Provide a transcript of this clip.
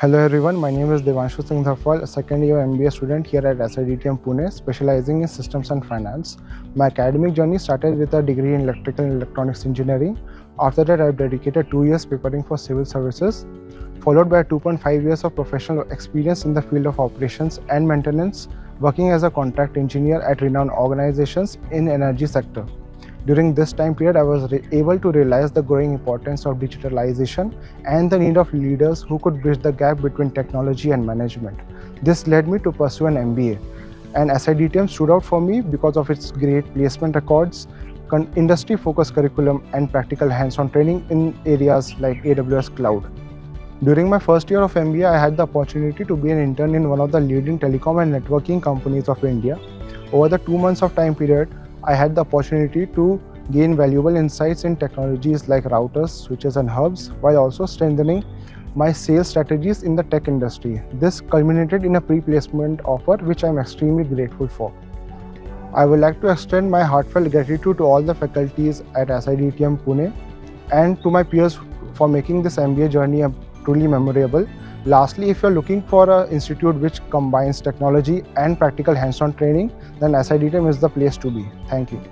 Hello everyone, my name is Devanshu Singh Dhapwal, a second year MBA student here at SIDTM Pune, specializing in systems and finance. My academic journey started with a degree in electrical and electronics engineering. After that, I've dedicated 2 years preparing for civil services, followed by 2.5 years of professional experience in the field of operations and maintenance, working as a contract engineer at renowned organizations in energy sector. During this time period, I was able to realize the growing importance of digitalization and the need of leaders who could bridge the gap between technology and management. This led me to pursue an MBA, and SIDTM stood out for me because of its great placement records, industry-focused curriculum, and practical hands-on training in areas like AWS Cloud. During my first year of MBA, I had the opportunity to be an intern in one of the leading telecom and networking companies of India. Over the 2 months of time period, I had the opportunity to gain valuable insights in technologies like routers, switches, and hubs, while also strengthening my sales strategies in the tech industry. This culminated in a pre-placement offer, which I am extremely grateful for. I would like to extend my heartfelt gratitude to all the faculties at SIDTM Pune and to my peers for making this MBA journey truly memorable. Lastly, if you're looking for an institute which combines technology and practical hands-on training, then SIDTM is the place to be. Thank you.